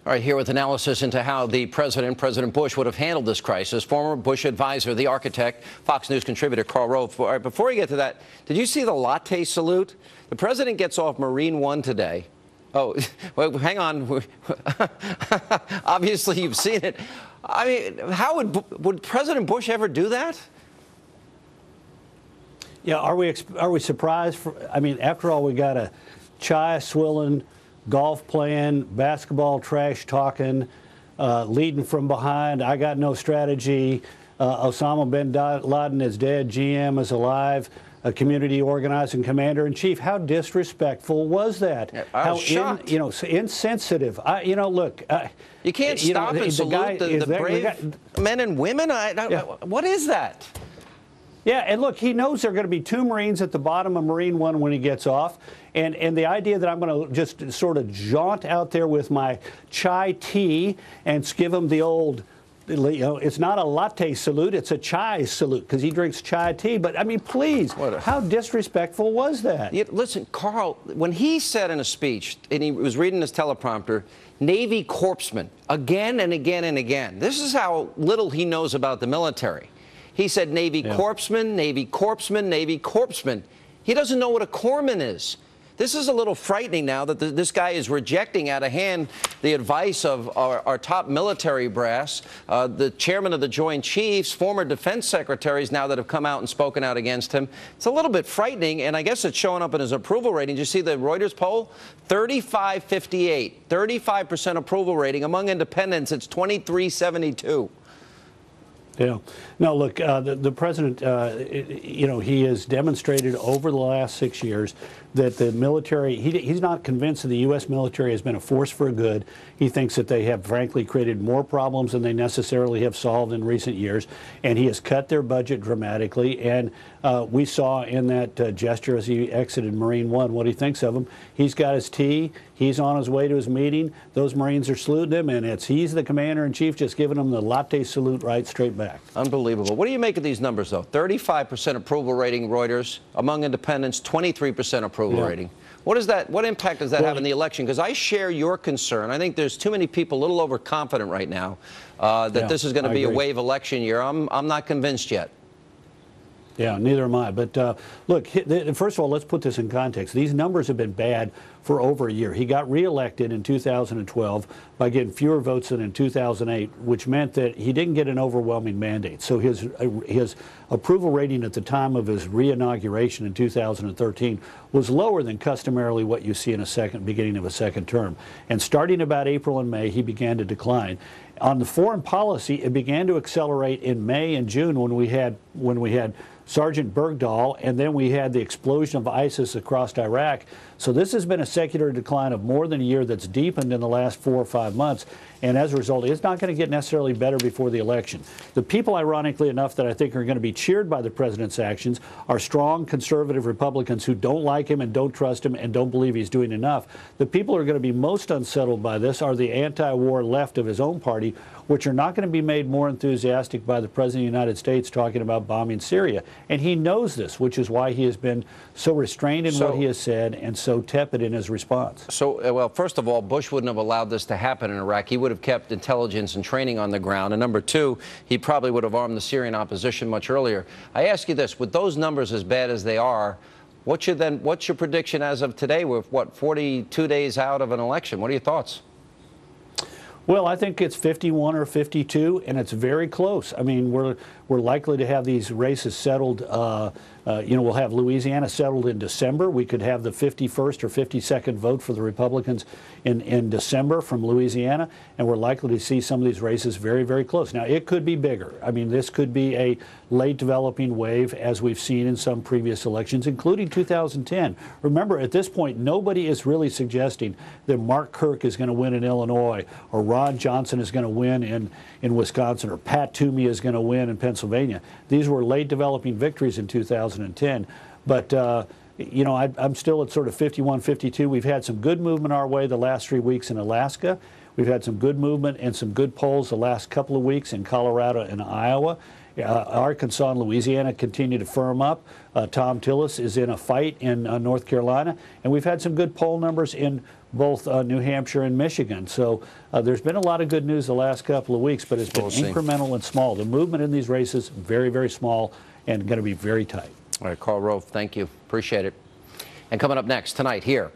All right, here with analysis into how President Bush, would have handled this crisis. Former Bush advisor, the architect, Fox News contributor Karl Rove. All right, before we get to that, did you see the Latte salute? The president gets off Marine One today. Oh, well, hang on. Obviously, you've seen it. I mean, how would President Bush ever do that? Yeah, are we surprised? I mean, after all, we got a chai swilling, golf playing, basketball trash talking, leading from behind. I got no strategy. Osama bin Laden is dead. GM is alive. A community organizing commander-in-chief. How disrespectful was that? Yeah, I was shocked. Insensitive. Look. You can't stop and salute the brave men and women. What is that? Yeah, and look, he knows there are going to be 2 Marines at the bottom of Marine One when he gets off. And the idea that I'm going to just sort of jaunt out there with my chai tea and give him the old, it's not a latte salute, it's a chai salute because he drinks chai tea. But, I mean, please, how disrespectful was that? Yeah, listen, Karl, when he said in a speech, and he was reading his teleprompter, Navy corpsman, again and again and again. This is how little he knows about the military. He said Navy corpsman, Navy corpsman, Navy corpsman. He doesn't know what a corpsman is. This is a little frightening now that this guy is rejecting out of hand the advice of our top military brass, the chairman of the Joint Chiefs, former defense secretaries now that have come out and spoken out against him. It's a little bit frightening, and I guess it's showing up in his approval rating. Did you see the Reuters poll? 35-58, 35% approval rating. Among independents, it's 23-72. Yeah. No, look, the president, he has demonstrated over the last 6 years that the military, he's not convinced that the U.S. military has been a force for good. He thinks that they have, frankly, created more problems than they necessarily have solved in recent years. And he has cut their budget dramatically. And we saw in that gesture as he exited Marine One what he thinks of him. He's got his tea. He's on his way to his meeting. Those Marines are saluting him. And he's the commander-in-chief just giving them the latte salute right straight back. Unbelievable. What do you make of these numbers, though? 35% approval rating, Reuters. Among independents, 23% approval rating. What is that? What impact does that have in the election? Because I share your concern. I think there's too many people a little overconfident right now that this is going to be a wave election year. I'm not convinced yet. Yeah, neither am I. But look, first of all, let's put this in context. These numbers have been bad for over a year. He got reelected in 2012 by getting fewer votes than in 2008, which meant that he didn't get an overwhelming mandate. So his approval rating at the time of his re-inauguration in 2013 was lower than customarily what you see in beginning of a second term. And starting about April and May, he began to decline. On the foreign policy, it began to accelerate in May and June when we had Sergeant Bergdahl, and then we had the explosion of ISIS across Iraq. So this has been a secular decline of more than a year that's deepened in the last 4 or 5 months. And as a result, it's not going to get necessarily better before the election. The people, ironically enough, that I think are going to be cheered by the president's actions are strong conservative Republicans who don't like him and don't trust him and don't believe he's doing enough. The people who are going to be most unsettled by this are the anti-war left of his own party, which are not going to be made more enthusiastic by the President of the United States talking about bombing Syria. And he knows this, which is why he has been so restrained in what he has said and so tepid in his response. So, well, first of all, Bush wouldn't have allowed this to happen in Iraq. He would have kept intelligence and training on the ground. And number two, he probably would have armed the Syrian opposition much earlier. I ask you this, with those numbers as bad as they are, what's your prediction as of today? We're, what, 42 days out of an election? What are your thoughts? Well, I think it's 51 or 52, and it's very close. I mean, we're likely to have these races settled. We'll have Louisiana settled in December. We could have the 51st or 52nd vote for the Republicans in December from Louisiana, and we're likely to see some of these races very, very close. Now, it could be bigger. I mean, this could be a late developing wave, as we've seen in some previous elections, including 2010. Remember, at this point, nobody is really suggesting that Mark Kirk is going to win in Illinois, or Ron Johnson is going to win in Wisconsin, or Pat Toomey is going to win in Pennsylvania. These were late developing victories in 2010. But, I'm still at sort of 51, 52. We've had some good movement our way the last 3 weeks in Alaska. We've had some good movement and some good polls the last couple of weeks in Colorado and Iowa. Arkansas and Louisiana continue to firm up. Tom Tillis is in a fight in North Carolina, and we've had some good poll numbers in both New Hampshire and Michigan. So there's been a lot of good news the last couple of weeks, but it's been incremental and small. The movement in these races, very, very small and going to be very tight. All right, Karl Rove, thank you. Appreciate it. And coming up next tonight here